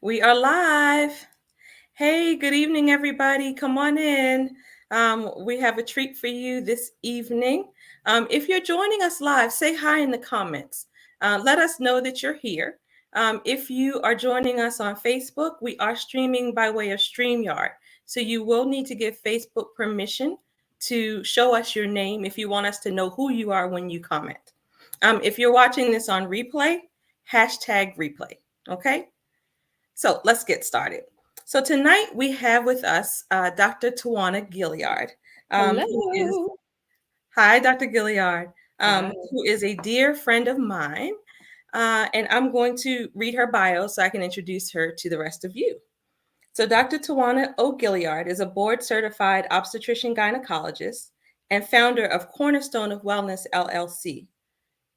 We are live. Hey, good evening, everybody. Come on in. We have a treat for you this evening. If you're joining us live, say hi in the comments. Let us know that you're here. If you are joining us on Facebook, we are streaming by way of StreamYard. So you will need to give Facebook permission to show us your name if you want us to know who you are when you comment. If you're watching this on replay, hashtag replay. Okay? So let's get started. So tonight we have with us Dr. Tawanna Gilliard, who is, Hello. hi, Dr. Gilliard, Hi. who is a dear friend of mine. And I'm going to read her bio so I can introduce her to the rest of you. So Dr. Tawanna O. Gilliard is a board certified obstetrician gynecologist and founder of Cornerstone of Wellness, LLC.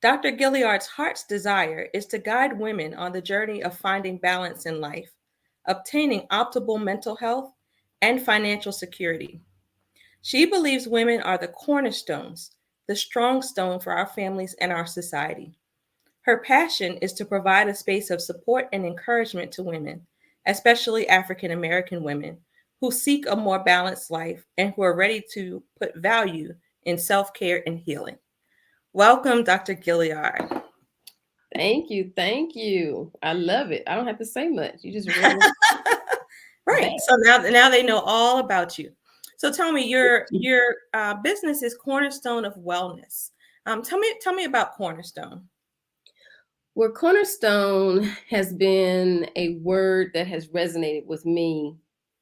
Dr. Gilliard's heart's desire is to guide women on the journey of finding balance in life, obtaining optimal mental health, and financial security. She believes women are the cornerstones, the strong stone for our families and our society. Her passion is to provide a space of support and encouragement to women, especially African American women, who seek a more balanced life and who are ready to put value in self care and healing. Welcome, Dr. Gilliard. Thank you. Thank you. I love it. I don't have to say much. You just read it Right. back. So now they know all about you. So tell me, your business is Cornerstone of Wellness. Tell me about Cornerstone. Well, cornerstone has been a word that has resonated with me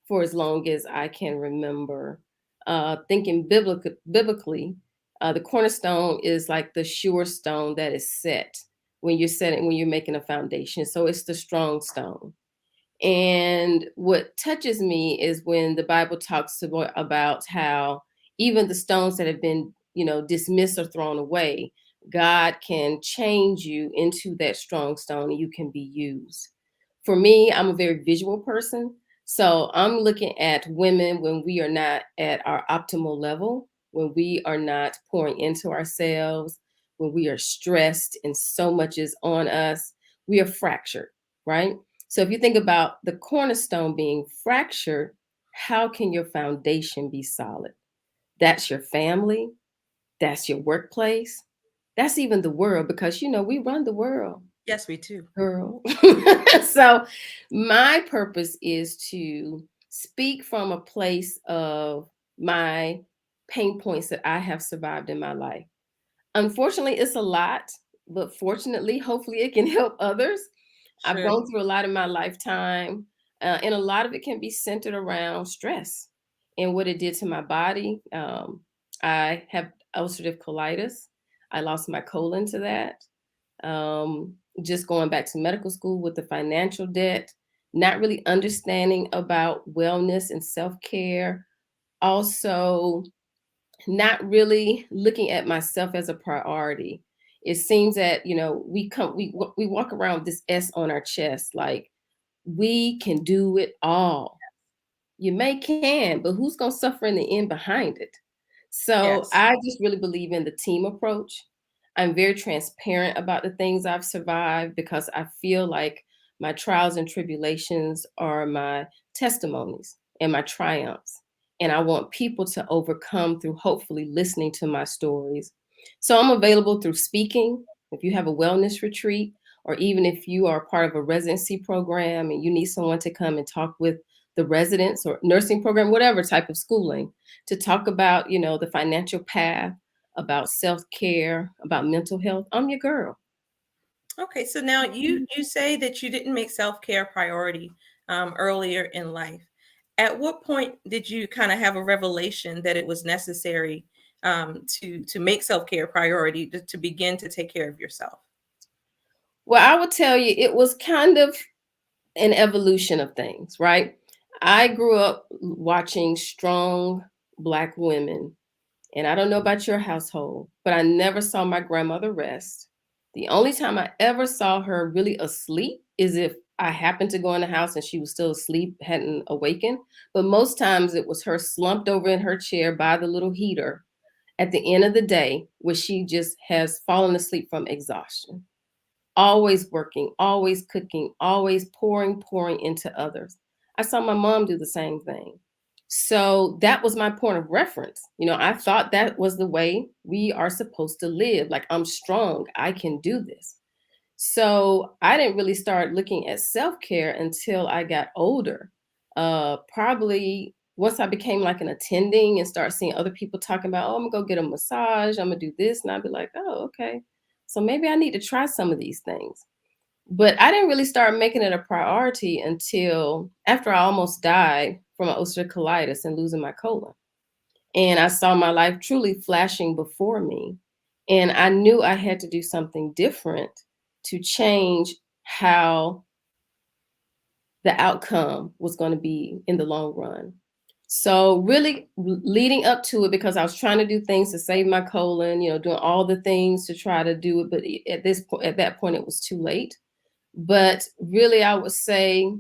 for as long as I can remember. Thinking biblically, the cornerstone is like the sure stone that is set when you're making a foundation. So it's the strong stone. And what touches me is when the Bible talks about how even the stones that have been, dismissed or thrown away, God can change you into that strong stone and you can be used. For me, I'm a very visual person. So I'm looking at women when we are not at our optimal level, when we are not pouring into ourselves, when we are stressed and so much is on us, we are fractured, right? So if you think about the cornerstone being fractured, how can your foundation be solid? That's your family, that's your workplace, that's even the world, because we run the world, Yes, we do. girl. So my purpose is to speak from a place of my pain points that I have survived in my life. Unfortunately, it's a lot, but fortunately, hopefully, it can help others. I've Sure. gone through a lot in my lifetime, and a lot of it can be centered around stress and what it did to my body. I have ulcerative colitis. I lost my colon to that. Just going back to medical school with the financial debt, not really understanding about wellness and self care. Also, not really looking at myself as a priority. It seems that we walk around with this S on our chest, like we can do it all. You may can, but who's gonna suffer in the end behind it? So Yes. I just really believe in the team approach. I'm very transparent about the things I've survived because I feel like my trials and tribulations are my testimonies and my triumphs. And I want people to overcome through hopefully listening to my stories. So I'm available through speaking. If you have a wellness retreat, or even if you are part of a residency program and you need someone to come and talk with the residents or nursing program, whatever type of schooling, to talk about, the financial path, about self-care, about mental health, I'm your girl. Okay. So now you say that you didn't make self care a priority earlier in life. At what point did you kind of have a revelation that it was necessary to make self care a priority to begin to take care of yourself? Well, I would tell you it was kind of an evolution of things, right? I grew up watching strong Black women, and I don't know about your household, but I never saw my grandmother rest. The only time I ever saw her really asleep is if I happened to go in the house and she was still asleep, hadn't awakened. But most times it was her slumped over in her chair by the little heater at the end of the day, where she just has fallen asleep from exhaustion. always working, always cooking, always pouring into others. I saw my mom do the same thing. So that was my point of reference. I thought that was the way we are supposed to live. Like, I'm strong, I can do this. So I didn't really start looking at self care until I got older. Probably once I became like an attending and start seeing other people talking about, oh, I'm gonna go get a massage, I'm gonna do this, and I'd be like, oh, okay. So maybe I need to try some of these things. But I didn't really start making it a priority until after I almost died from ulcerative colitis and losing my colon. And I saw my life truly flashing before me. And I knew I had to do something different to change how the outcome was going to be in the long run. So really leading up to it, because I was trying to do things to save my colon, doing all the things to try to do it. But at that point, it was too late. But really, I would say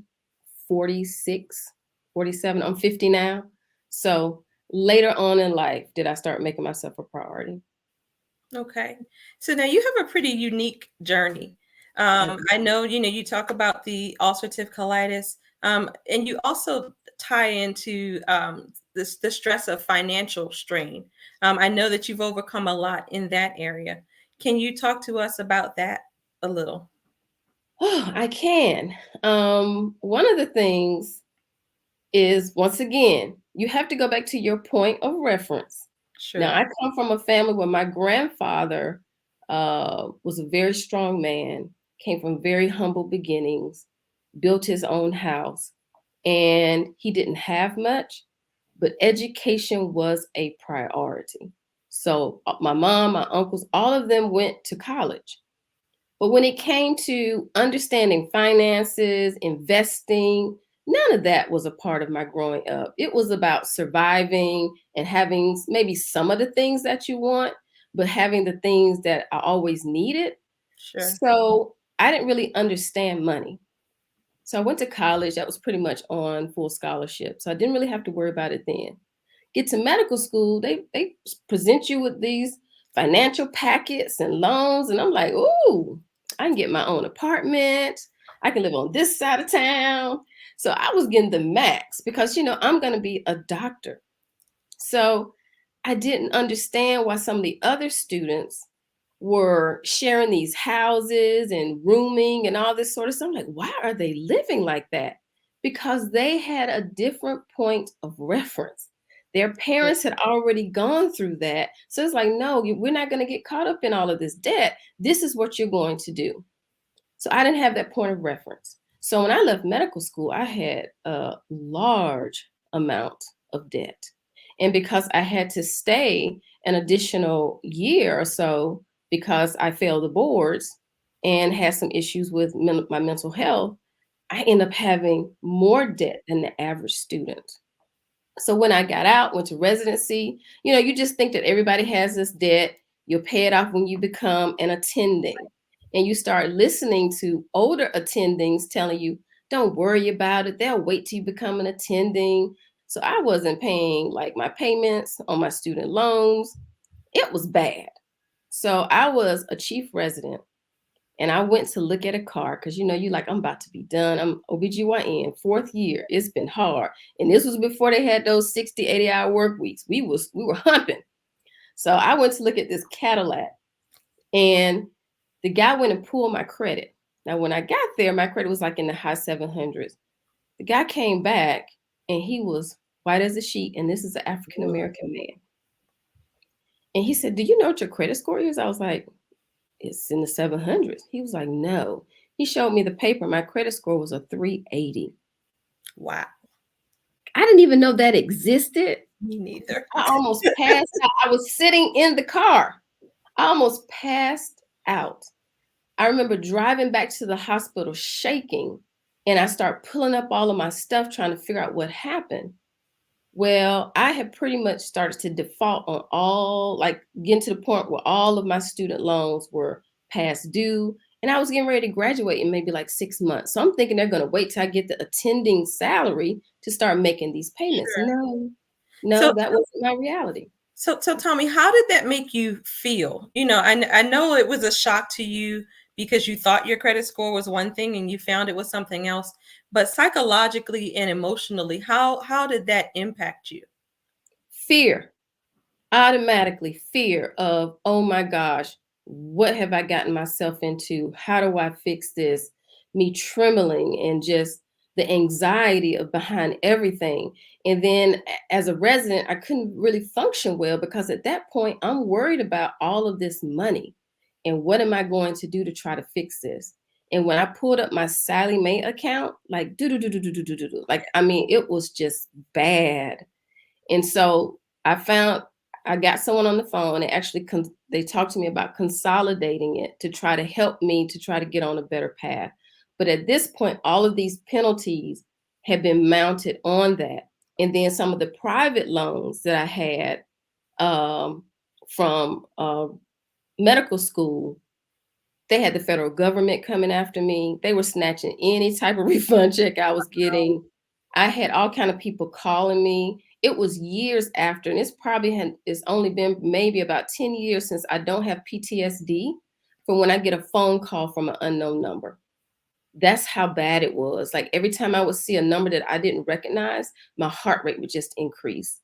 46, 47. I'm 50 now. So later on in life, did I start making myself a priority. Okay. So now you have a pretty unique journey. I know, you talk about the ulcerative colitis, and you also tie into the stress of financial strain. I know that you've overcome a lot in that area. Can you talk to us about that a little? Oh, I can. One of the things is, once again, you have to go back to your point of reference. Now, Sure. I come from a family where my grandfather was a very strong man, came from very humble beginnings, built his own house, and he didn't have much, but education was a priority. So my mom, my uncles, all of them went to college. But when it came to understanding finances, investing, none of that was a part of my growing up. It was about surviving and having maybe some of the things that you want, but having the things that I always needed. Sure. So I didn't really understand money. So I went to college. That was pretty much on full scholarship. So I didn't really have to worry about it then. Get to medical school, they present you with these financial packets and loans, and I'm like, ooh, I can get my own apartment. I can live on this side of town. So I was getting the max because I'm going to be a doctor. So I didn't understand why some of the other students were sharing these houses and rooming and all this sort of stuff. I'm like, why are they living like that? Because they had a different point of reference. Their Yeah. parents had already gone through that. So it's like, no, we're not going to get caught up in all of this debt. This is what you're going to do. So I didn't have that point of reference. So when I left medical school, I had a large amount of debt. And because I had to stay an additional year or so because I failed the boards and had some issues with my mental health, I ended up having more debt than the average student. So when I got out, went to residency, you just think that everybody has this debt. You'll pay it off when you become an attending. And you start listening to older attendings telling you, don't worry about it. They'll wait till you become an attending. So I wasn't paying like my payments on my student loans. It was bad. So I was a chief resident and I went to look at a car because you like, I'm about to be done. I'm OBGYN, fourth year. It's been hard. And this was before they had those 60, 80-hour work weeks. We were humping. So I went to look at this Cadillac and the guy went and pulled my credit. Now, when I got there, my credit was like in the high 700s. The guy came back and he was white as a sheet. And this is an African American man. And he said, do you know what your credit score is? I was like, it's in the 700s. He was like, no. He showed me the paper. My credit score was a 380. Wow. I didn't even know that existed. Me neither. I almost passed out. I was sitting in the car. I almost passed out. I remember driving back to the hospital shaking, and I start pulling up all of my stuff, trying to figure out what happened. Well, I had pretty much started to default on like getting to the point where all of my student loans were past due. And I was getting ready to graduate in maybe like 6 months. So I'm thinking they're going to wait till I get the attending salary to start making these payments. Sure. No, So that wasn't my reality. So tell me, how did that make you feel? I know it was a shock to you because you thought your credit score was one thing and you found it was something else. But psychologically and emotionally, how did that impact you? Fear, automatically fear of, oh my gosh, what have I gotten myself into? How do I fix this? Me trembling and just the anxiety of behind everything. And then as a resident, I couldn't really function well because at that point I'm worried about all of this money and what am I going to do to try to fix this? And when I pulled up my Sally Mae account, like do do do do do do do do do, like I mean, it was just bad. And so I got someone on the phone and actually they talked to me about consolidating it to try to help me to try to get on a better path. But at this point, all of these penalties have been mounted on that. And then some of the private loans that I had from medical school, they had the federal government coming after me. They were snatching any type of refund check I was getting. I had all kind of people calling me. It was years after, and it's only been maybe about 10 years since I don't have PTSD from when I get a phone call from an unknown number. That's how bad it was. Like every time I would see a number that I didn't recognize, my heart rate would just increase.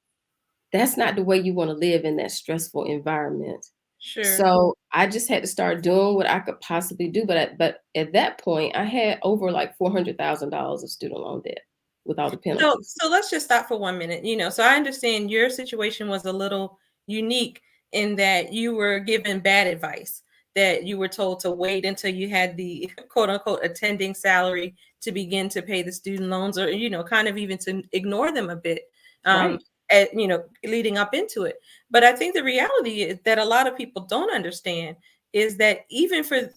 That's not the way you want to live in that stressful environment. Sure. So I just had to start doing what I could possibly do. But at that point, I had over like $400,000 of student loan debt with all the So penalties. so let's just stop for 1 minute, so I understand your situation was a little unique in that you were given bad advice, that you were told to wait until you had the quote unquote attending salary to begin to pay the student loans, or kind of even to ignore them a bit, um, Right. leading up into it. But I think the reality is that a lot of people don't understand is that even for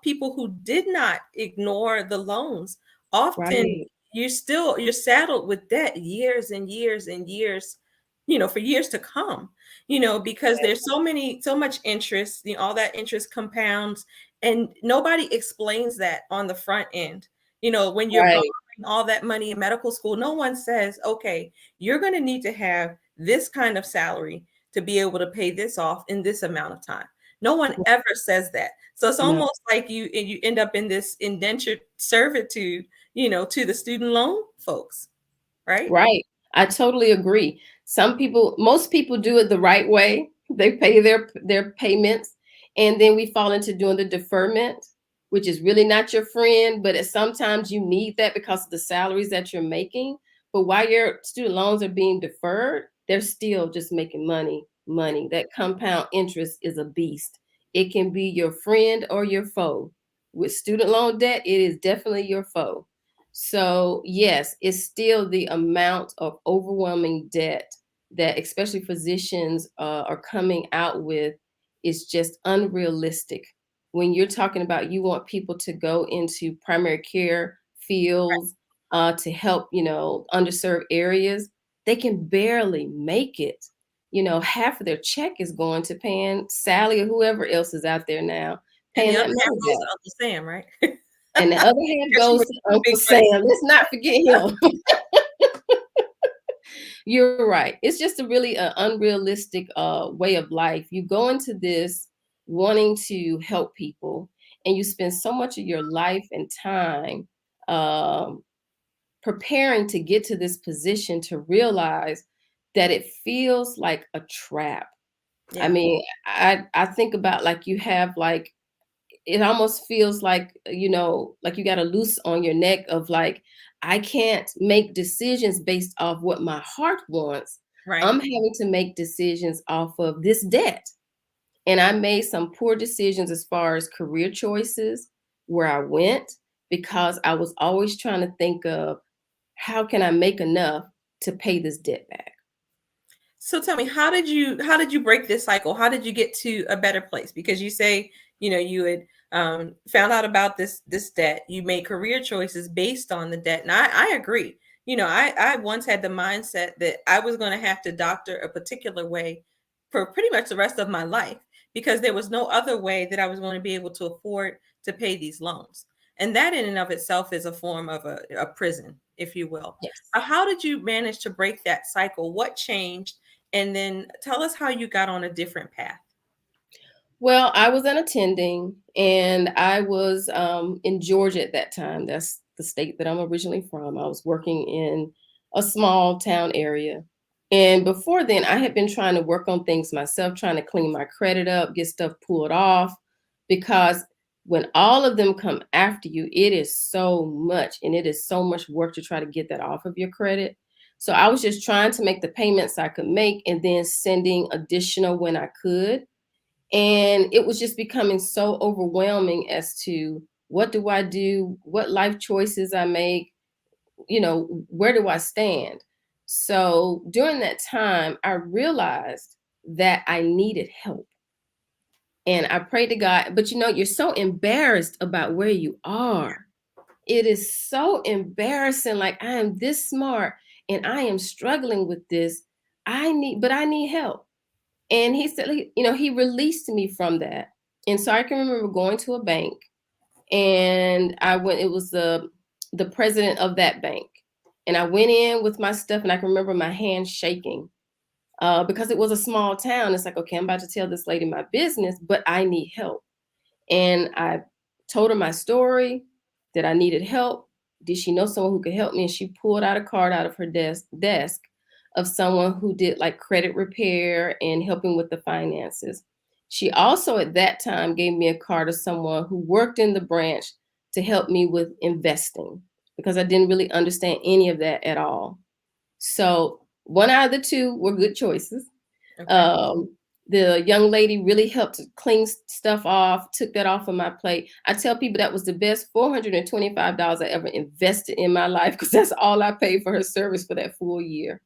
people who did not ignore the loans, often Right. you're saddled with debt years and years and years, for years to come, because there's so much interest, all that interest compounds, and nobody explains that on the front end. When you're borrowing Right. all that money in medical school, no one says, okay, you're going to need to have this kind of salary to be able to pay this off in this amount of time. No one Right. ever says that. So it's No. almost like you end up in this indentured servitude, to the student loan folks, right? Right. I totally agree. Most people do it the right way. They pay their payments, and then we fall into doing the deferment, which is really not your friend, but sometimes you need that because of the salaries that you're making. But while your student loans are being deferred, they're still just making money, money. That compound interest is a beast. It can be your friend or your foe. With student loan debt, it is definitely your foe. So, yes, it's still the amount of overwhelming debt that especially physicians are coming out with is just unrealistic. When you're talking about you want people to go into primary care fields to help, underserved areas, they can barely make it. Half of their check is going to paying Sally or whoever else is out there now, And the paying other that half money goes back. to Uncle Sam, right? And the other half Because you goes were to too Uncle big for that. Sam. Let's not forget him. You're right. It's just a really unrealistic way of life. You go into this wanting to help people, and you spend so much of your life and time um, preparing to get to this position to realize that it feels like a trap. I Yeah. mean, I think about like you have like it almost feels like like you got a loose on your neck of like I can't make decisions based off what my heart wants. Right. I'm having to make decisions off of this debt. And I made some poor decisions as far as career choices, where I went, because I was always trying to think of how can I make enough to pay this debt back. So tell me, how did you break this cycle? How did you get to a better place? Because you say, you had found out about this debt. You made career choices based on the debt, and I agree. I once had the mindset that I was going to have to doctor a particular way for pretty much the rest of my life because there was no other way that I was going to be able to afford to pay these loans. And that in and of itself is a form of a prison, if you will. Yes. How did you manage to break that cycle? What changed? And then tell us how you got on a different path. Well, I was an attending, and I was in Georgia at that time. That's the state that I'm originally from. I was working in a small town area. And before then, I had been trying to work on things myself, trying to clean my credit up, get stuff pulled off, because when all of them come after you, it is so much, and it is so much work to try to get that off of your credit. So I was just trying to make the payments I could make and then sending additional when I could, and it was just becoming so overwhelming as to what do I do, what life choices I make, where do I stand? So during that time, I realized that I needed help. And I prayed to God, but you're so embarrassed about where you are. It is so embarrassing. Like, I am this smart and I am struggling with this. I need help. And he said, he released me from that. And so I can remember going to a bank, and I went, it was the president of that bank. And I went in with my stuff, and I can remember my hands shaking because it was a small town. It's like, okay, I'm about to tell this lady my business, but I need help. And I told her my story, that I needed help. Did she know someone who could help me? And she pulled out a card out of her desk of someone who did like credit repair and helping with the finances. She also at that time gave me a card of someone who worked in the branch to help me with investing, because I didn't really understand any of that at all. So one out of the two were good choices. Okay. Um, the young lady really helped to clean stuff off, took that off of my plate. I tell people that was the best $425 I ever invested in my life, because that's all I paid for her service for that full year.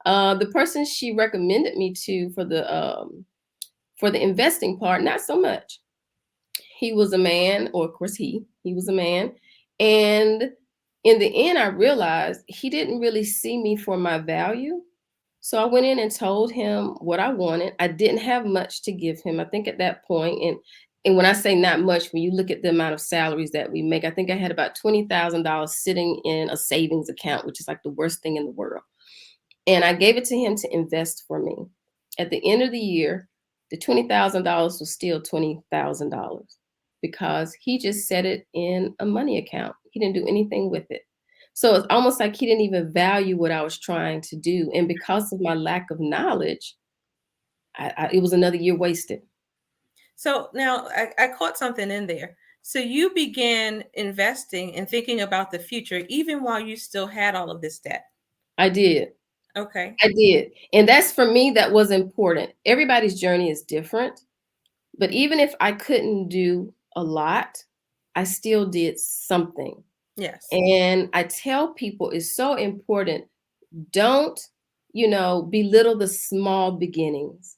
The person she recommended me to for the investing part, not so much. He was a man, or of course he was a man, and in the end, I realized he didn't really see me for my value. So I went in and told him what I wanted. I didn't have much to give him. I think at that point, and when I say not much, when you look at the amount of salaries that we make, I think I had about $20,000 sitting in a savings account, which is like the worst thing in the world. And I gave it to him to invest for me. At the end of the year, the $20,000 was still $20,000 because he just set it in a money account. He didn't do anything with it. So it's almost like he didn't even value what I was trying to do. And because of my lack of knowledge, it was another year wasted. So now I caught something in there. So you began investing and thinking about the future even while you still had all of this debt. I did. Okay. I did. And that's for me, that was important. Everybody's journey is different. But even if I couldn't do a lot, I still did something. Yes. And I tell people it's so important. Don't, belittle the small beginnings.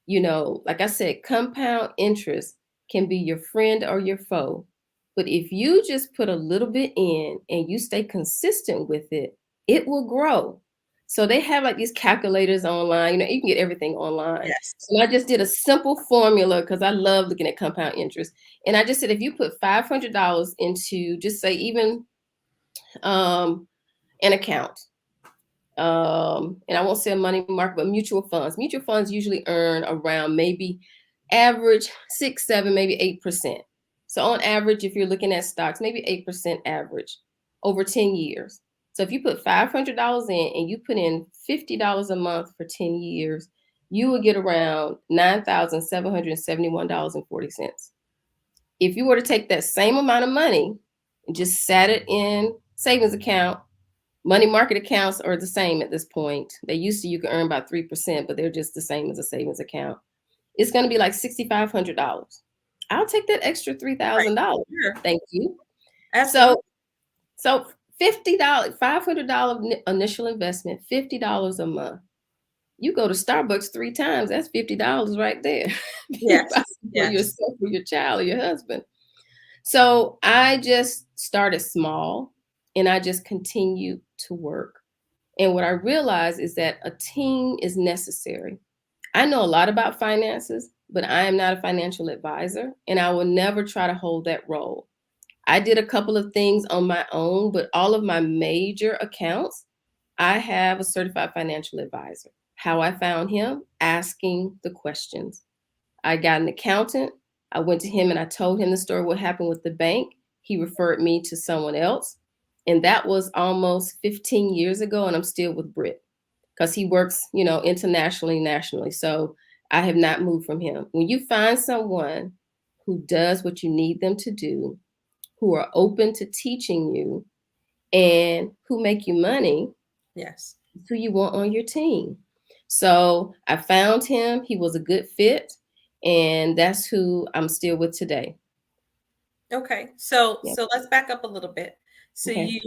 Like I said, compound interest can be your friend or your foe. But if you just put a little bit in and you stay consistent with it, it will grow. So they have like these calculators online. You can get everything online. Yes. And I just did a simple formula because I love looking at compound interest. And I just said, if you put $500 into, just say, even um, an account, and I won't say a money market, but mutual funds. Mutual funds usually earn around maybe average 6, 7, maybe 8%. So on average, if you're looking at stocks, maybe 8% average over 10 years. So if you put $500 in and you put in $50 a month for 10 years, you will get around $9,771.40. If you were to take that same amount of money and just sat it in savings account, money market accounts are the same at this point. They used to, you could earn about 3%, but they're just the same as a savings account. It's going to be like $6,500. I'll take that extra Right. $3,000. Sure. Thank you. Absolutely. So $50, $500 initial investment, $50 a month. You go to Starbucks 3 times, that's $50 right there. You buy Yes. for Yes. yourself, for your child, or your husband. So I just started small, and I just continued to work. And what I realized is that a team is necessary. I know a lot about finances, but I am not a financial advisor, and I will never try to hold that role. I did a couple of things on my own, but all of my major accounts, I have a certified financial advisor. How I found him, asking the questions. I got an accountant. I went to him and I told him the story, what happened with the bank. He referred me to someone else. And that was almost 15 years ago. And I'm still with Britt because he works, internationally, nationally. So I have not moved from him. When you find someone who does what you need them to do, who are open to teaching you, and who make you money, Yes. who you want on your team. So I found him. He was a good fit. And that's who I'm still with today. Okay. So Yep. let's back up a little bit. So Okay.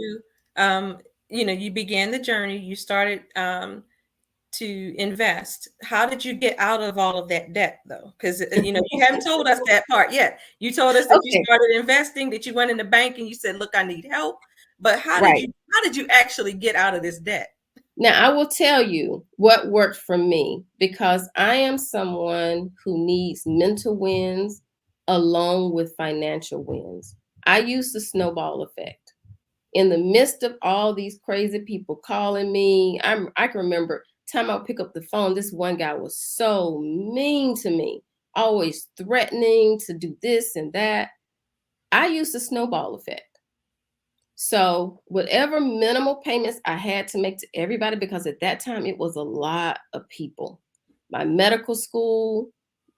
um you began the journey, you started to invest. How did you get out of all of that debt though? Because you haven't told us that part yet. You told us that you Okay. started investing, that you went in the bank and you said, "Look, I need help." But Right. how did you actually get out of this debt? Now, I will tell you what worked for me because I am someone who needs mental wins along with financial wins. I use the snowball effect. In the midst of all these crazy people calling me, I can remember time I would pick up the phone, this one guy was so mean to me, always threatening to do this and that. I used the snowball effect. So whatever minimal payments I had to make to everybody, because at that time it was a lot of people. My medical school,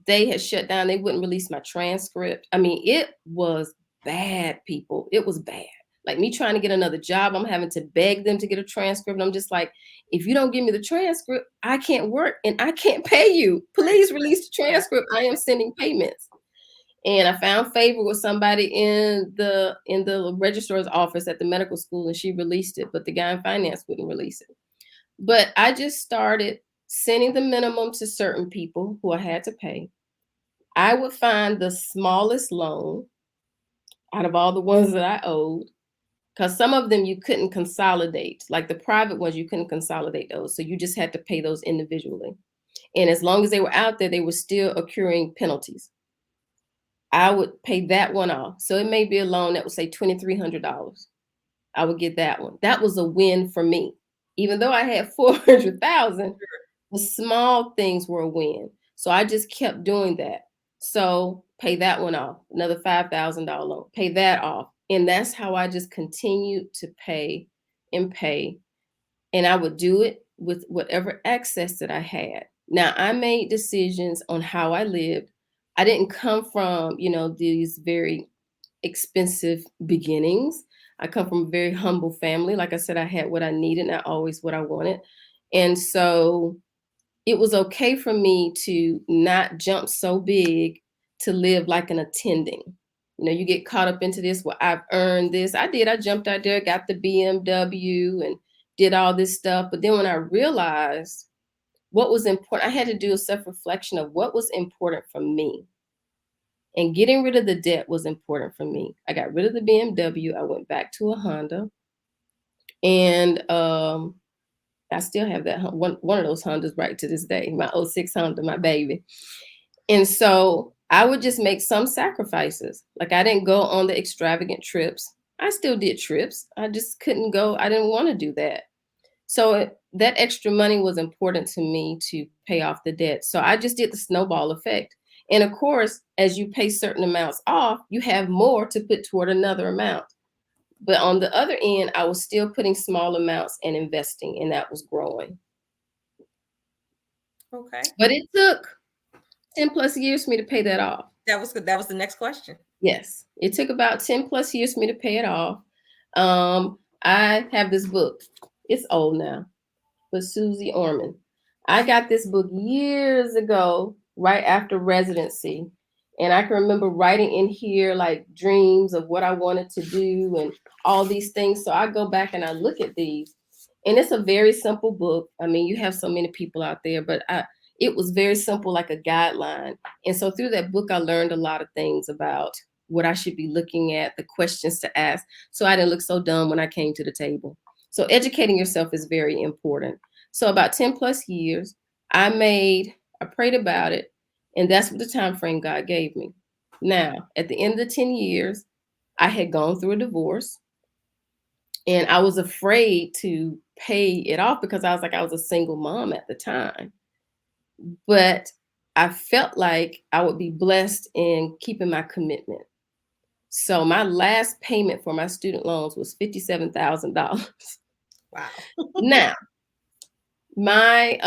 they had shut down. They wouldn't release my transcript. I mean, it was bad, people. It was bad. Like me trying to get another job, I'm having to beg them to get a transcript. And I'm just like, if you don't give me the transcript, I can't work and I can't pay you. Please release the Yeah. transcript. I am sending payments. And I found favor with somebody in the registrar's office at the medical school, and she released it, but the guy in finance wouldn't release it. But I just started sending the minimum to certain people who I had to pay. I would find the smallest loan out of all the ones that I owed, because some of them you couldn't consolidate. Like the private ones, you couldn't consolidate those. So you just had to pay those individually. And as long as they were out there, they were still accruing penalties. I would pay that one off. So it may be a loan that would say $2,300. I would get that one. That was a win for me. Even though I had 400,000, the small things were a win. So I just kept doing that. So pay that one off, another $5,000 loan, pay that off. And that's how I just continued to pay and pay. And I would do it with whatever access that I had. Now, I made decisions on how I lived. I didn't come from, these very expensive beginnings. I come from a very humble family. Like I said, I had what I needed, not always what I wanted. And so it was okay for me to not jump so big to live like an attending. You get caught up into this. Well, I've earned this. I did. I jumped out there, got the BMW and did all this stuff. But then when I realized what was important, I had to do a self-reflection of what was important for me. And getting rid of the debt was important for me. I got rid of the BMW. I went back to a Honda. And I still have that one of those Hondas right to this day, my '06 Honda, my baby. And so I would just make some sacrifices. Like I didn't go on the extravagant trips. I still did trips. I just couldn't go. I didn't want to do that. So that extra money was important to me to pay off the debt. So I just did the snowball effect. And of course, as you pay certain amounts off, you have more to put toward another amount. But on the other end, I was still putting small amounts and investing, and that was growing. Okay. But it took 10 plus years for me to pay that off. That was good. That was the next question. Yes, it took about 10 plus years for me to pay it off. I have this book. It's old now, but Susie Orman. I got this book years ago, right after residency. And I can remember writing in here like dreams of what I wanted to do and all these things. So I go back and I look at these. And it's a very simple book. I mean, you have so many people out there, but it was very simple, like a guideline. And so through that book, I learned a lot of things about what I should be looking at, the questions to ask. So I didn't look so dumb when I came to the table. So educating yourself is very important. So about 10 plus years, I prayed about it, and that's what the time frame God gave me. Now, at the end of the 10 years, I had gone through a divorce, and I was afraid to pay it off because I was a single mom at the time. But I felt like I would be blessed in keeping my commitment. So my last payment for my student loans was $57,000. Wow. Now, my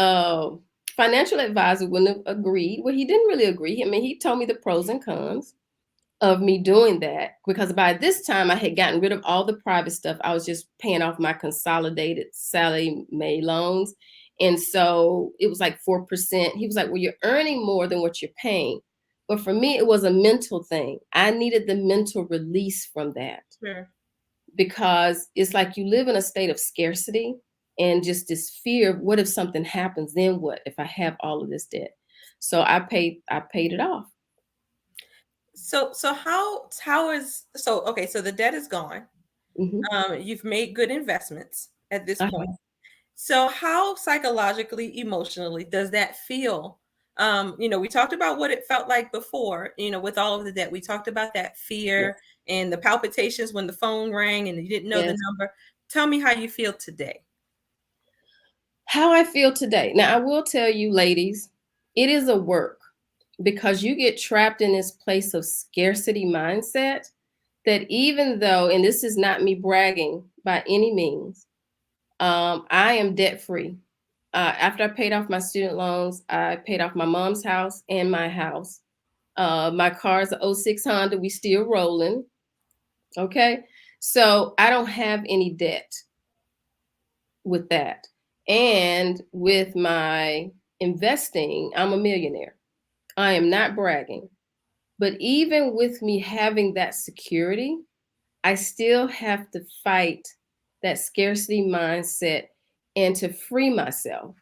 financial advisor wouldn't have agreed. Well, he didn't really agree. I mean, he told me the pros and cons of me doing that, because by this time I had gotten rid of all the private stuff. I was just paying off my consolidated Sallie Mae loans. And so it was like 4%. He was like, well, you're earning more than what you're paying. But for me, it was a mental thing. I needed the mental release from that, Sure. because it's like you live in a state of scarcity and just this fear of, what if something happens? Then what if I have all of this debt? So I paid it off. So how is so okay, so the debt is gone. Hmm. You've made good investments at this I point. have. So how psychologically, emotionally does that feel? We talked about what it felt like before, with all of the debt. We talked about that Yes. fear and the palpitations when the phone rang and you didn't know the Yes. number. Tell me how you feel today. How I feel today. Now, I will tell you, ladies, it is a work, because you get trapped in this place of scarcity mindset that, even though, and this is not me bragging by any means, I am debt free. After I paid off my student loans, I paid off my mom's house and my house. My car's a '06 Honda. We still rolling. Okay. So I don't have any debt with that. And with my investing, I'm a millionaire. I am not bragging. But even with me having that security, I still have to fight that scarcity mindset and to free myself,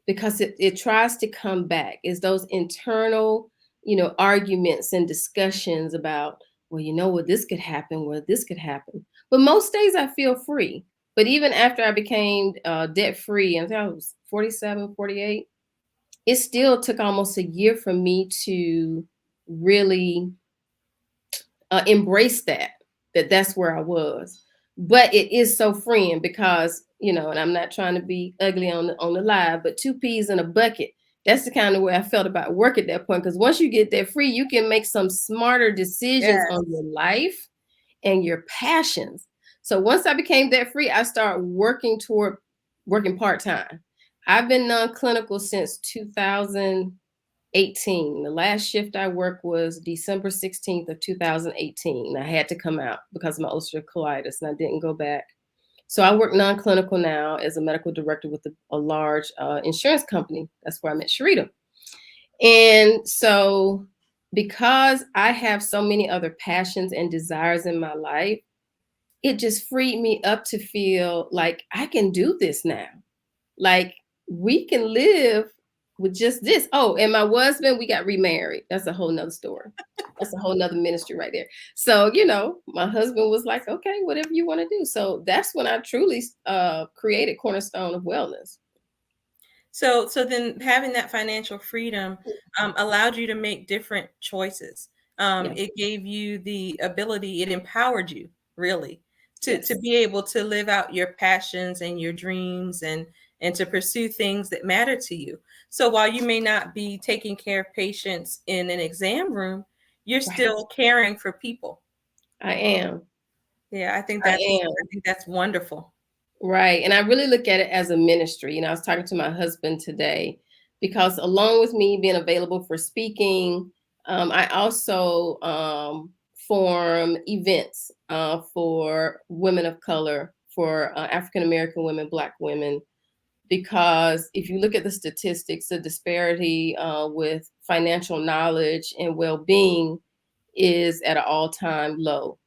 because it tries to come back. It's those internal, arguments and discussions about, well, well, this could happen, well, this could happen. But most days I feel free. But even after I became debt free, and I was 47, 48, it still took almost a year for me to really embrace that's where I was. But it is so freeing, because and I'm not trying to be ugly on the live, but two peas in a bucket. That's the kind of way I felt about work at that point. Because once you get that free, you can make some smarter decisions Yes. on your life and your passions. So once I became debt free, I started working part time. I've been non-clinical since 2018. The last shift I worked was December 16th of 2018. I had to come out because of my ulcerative colitis, and I didn't go back. So I work non-clinical now as a medical director with a large insurance company. That's where I met Sharita. And so, because I have so many other passions and desires in my life, it just freed me up to feel like I can do this now. Like, we can live with just this. Oh, and my husband, we got remarried. That's a whole nother story. That's a whole nother ministry right there. So, my husband was like, okay, whatever you want to do. So that's when I truly created Cornerstone of Wellness. So then having that financial freedom allowed you to make different choices. Yeah. It gave you the ability, it empowered you really to Yes. be able to live out your passions and your dreams and to pursue things that matter to you. So while you may not be taking care of patients in an exam room, you're Right. still caring for people. I am. Yeah, I think I that's am. I think that's wonderful. Right. And I really look at it as a ministry. I was talking to my husband today, because along with me being available for speaking, I also form events for women of color, for African American women, Black women, because if you look at the statistics, the disparity with financial knowledge and well being is at an all time low.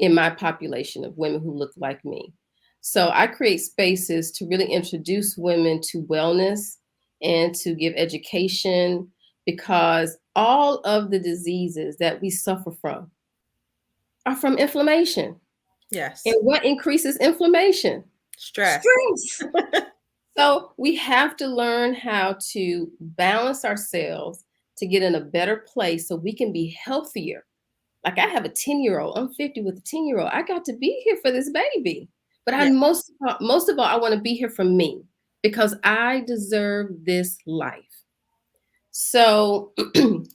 In my population of women who look like me. So I create spaces to really introduce women to wellness and to give education, because all of the diseases that we suffer from are from inflammation. And Yes. what increases inflammation? Stress. Stress. So we have to learn how to balance ourselves to get in a better place so we can be healthier. Like, I have a 10-year-old. I'm 50 with a 10-year-old. I got to be here for this baby. But I Yeah. most of all, I want to be here for me, because I deserve this life. So,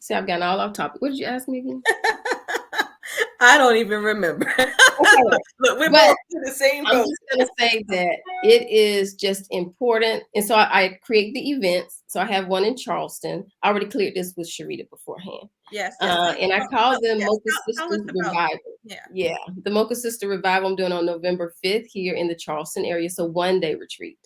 see, I've gotten all off topic. What did you ask me again? I don't even remember. Okay, Look, we're but both in the same I'm boat. just going to say that it is just important. And so I create the events. So I have one in Charleston. I already cleared this with Sharita beforehand. Yes, yes. And I call them Yes. Mocha Tell us Sisters about. Revival. Yeah. Yeah, the Mocha Sister Revival I'm doing on November 5th here in the Charleston area. So 1 day retreat.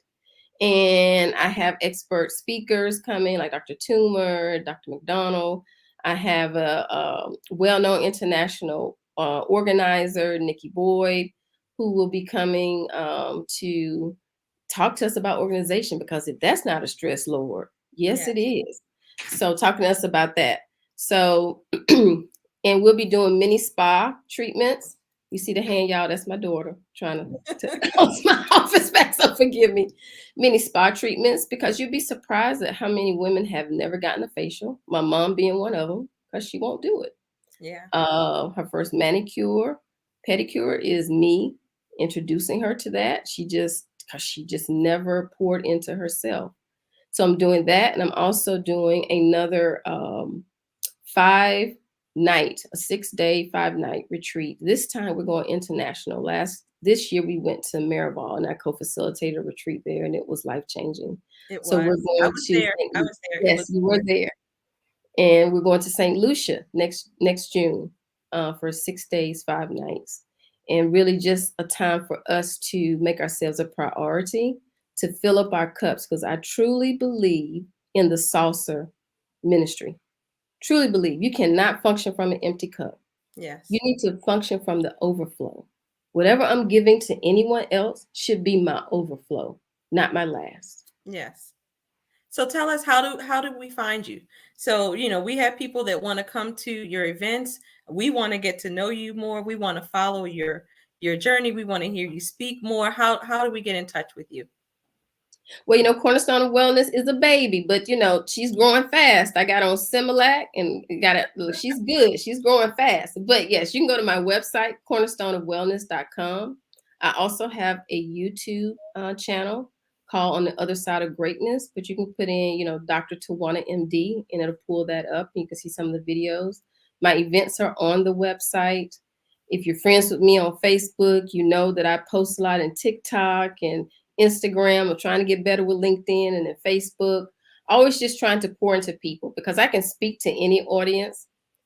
And I have expert speakers coming like Dr. Toomer, Dr. McDonald. I have a well-known international organizer, Nikki Boyd, who will be coming to talk to us about organization, because if that's not a stress, Lord, yes, Yeah. it is. So talking to us about that. So, and we'll be doing mini spa treatments. You see the hand, y'all, that's my daughter trying to close my office back, so forgive me. Mini spa treatments, because you'd be surprised at how many women have never gotten a facial. My mom being one of them, because she won't do it. Yeah. Her first manicure, pedicure is me introducing her to that. Because she just never poured into herself. So I'm doing that. And I'm also doing another 5 night, a 6 day, 5 night retreat. This time we're going international. This year we went to Marival and I co-facilitated a retreat there, and it was life-changing. It So was. we're I going was to there. I was there. It yes, was you were gorgeous. there. And we're going to St. Lucia next June for 6 days, 5 nights, and really just a time for us to make ourselves a priority to fill up our cups, because I truly believe in the saucer ministry. Truly believe you cannot function from an empty cup. You Yes. need to function from the overflow. Whatever I'm giving to anyone else should be my overflow, not my last. Yes. So tell us, how do we find you? So, we have people that want to come to your events. We want to get to know you more. We want to follow your journey. We want to hear you speak more. How do we get in touch with you? Well, Cornerstone of Wellness is a baby, but she's growing fast. I got on Similac and got it. She's good. She's growing fast. But yes, you can go to my website, cornerstoneofwellness.com. I also have a YouTube channel called On the Other Side of Greatness, but you can put in, Dr. Tawanna MD, and it'll pull that up. You can see some of the videos. My events are on the website. If you're friends with me on Facebook, you know that I post a lot in TikTok and Instagram. I'm trying to get better with LinkedIn and then Facebook. Always just trying to pour into people, because I can speak to any audience,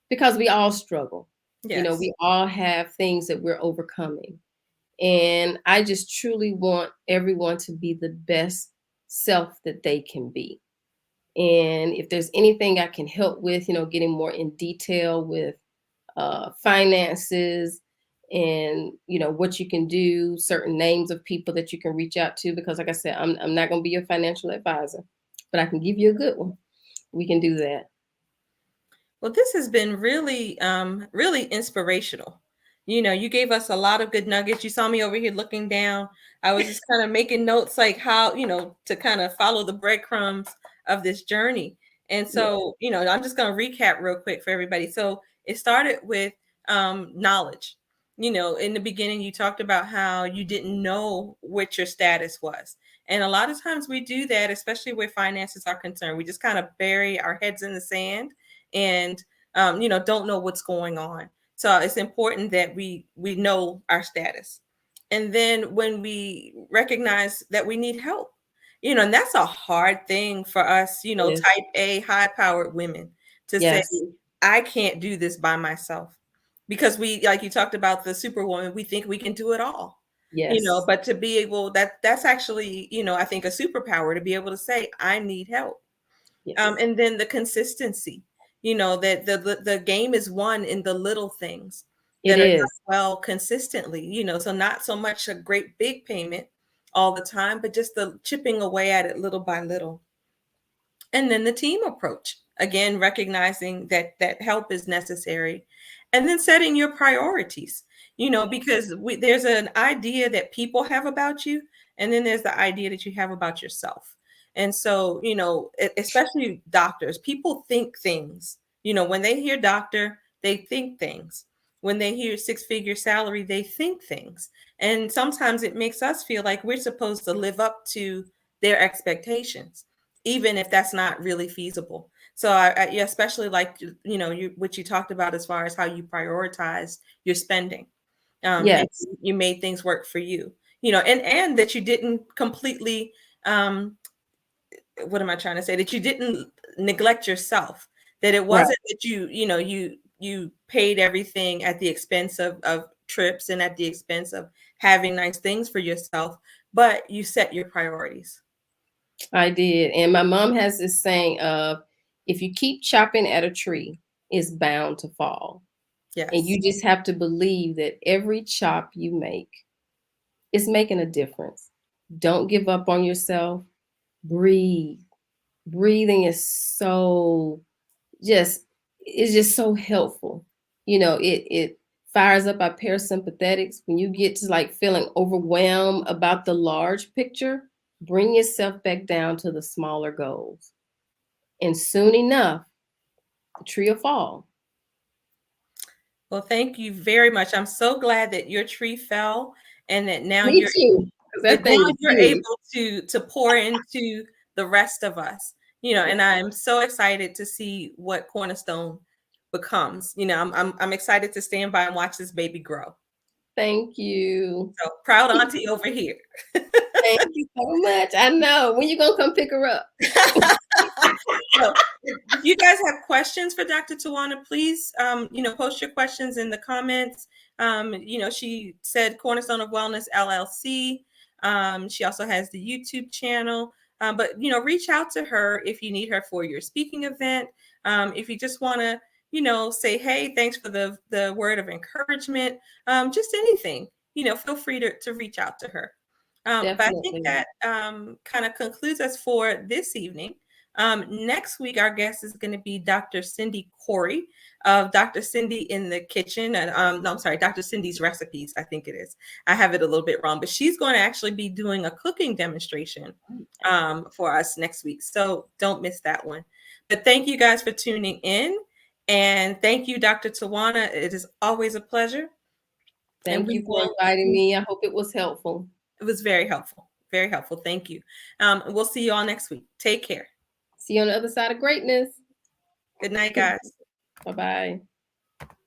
because we all struggle. Yes. We all have things that we're overcoming. And I just truly want everyone to be the best self that they can be. And if there's anything I can help with, getting more in detail with finances, and what you can do, certain names of people that you can reach out to, because like I said, I'm not going to be your financial advisor, but I can give you a good one. We can do that. Well, this has been really, really inspirational. You gave us a lot of good nuggets. You saw me over here looking down. I was just kind of making notes, like how, to kind of follow the breadcrumbs of this journey. And Yeah. so, I'm just going to recap real quick for everybody. So it started with knowledge. In the beginning, you talked about how you didn't know what your status was. And a lot of times we do that, especially where finances are concerned. We just kind of bury our heads in the sand and don't know what's going on. So it's important that we know our status. And then when we recognize that we need help, and that's a hard thing for us, Yes. type A high powered women to say, Yes. I can't do this by myself, because we, like you talked about the superwoman, we think we can do it all. Yes. But to be able, that's actually, I think a superpower, to be able to say, I need help. Yes. And then the consistency, that the game is won in the little things It that are done is. well consistently, so not so much a great big payment all the time, but just the chipping away at it little by little. And then the team approach, again recognizing that help is necessary, and then setting your priorities, because there's an idea that people have about you, and then there's the idea that you have about yourself. And so, especially doctors, people think things. When they hear doctor, they think things. When they hear six-figure salary, they think things. And sometimes it makes us feel like we're supposed to live up to their expectations, even if that's not really feasible. So yeah, especially like, what you talked about as far as how you prioritize your spending, and Yes, you made things work for you, and that you didn't completely, um, what am I trying to say? That you didn't neglect yourself. That it right. wasn't that you paid everything at the expense of trips and at the expense of having nice things for yourself, but you set your priorities. I did. And my mom has this saying of, if you keep chopping at a tree, it's bound to fall. And Yes. you just have to believe that every chop you make is making a difference. Don't give up on yourself. Breathe. Breathing is so just it's just so helpful. It fires up our parasympathetics. When you get to like feeling overwhelmed about the large picture, bring yourself back down to the smaller goals. And soon enough, the tree will fall. Well, thank you very much. I'm so glad that your tree fell and that now Me you're too, because that thing is big. able to pour into the rest of us. And I'm so excited to see what Cornerstone becomes. I'm excited to stand by and watch this baby grow. Thank you. So proud auntie over here. Thank you so much. I know. When you gonna come pick her up? So, if you guys have questions for Dr. Tawanna, please, post your questions in the comments. She said Cornerstone of Wellness LLC. She also has the YouTube channel. But reach out to her if you need her for your speaking event. If you just want to, say, hey, thanks for the word of encouragement. Just anything, feel free to reach out to her. But I think Definitely. that kind of concludes us for this evening. Next week, our guest is going to be Dr. Cindy Corey of Dr. Cindy in the Kitchen. And no, I'm sorry, Dr. Cindy's Recipes, I think it is. I have it a little bit wrong, but she's going to actually be doing a cooking demonstration for us next week. So don't miss that one. But thank you guys for tuning in. And thank you, Dr. Tawanna. It is always a pleasure. And Thank we you for will inviting me. I hope it was helpful. it was very helpful. Very helpful. Thank you. We'll see you all next week. Take care. See you on the other side of greatness. Good night, guys. Bye-bye.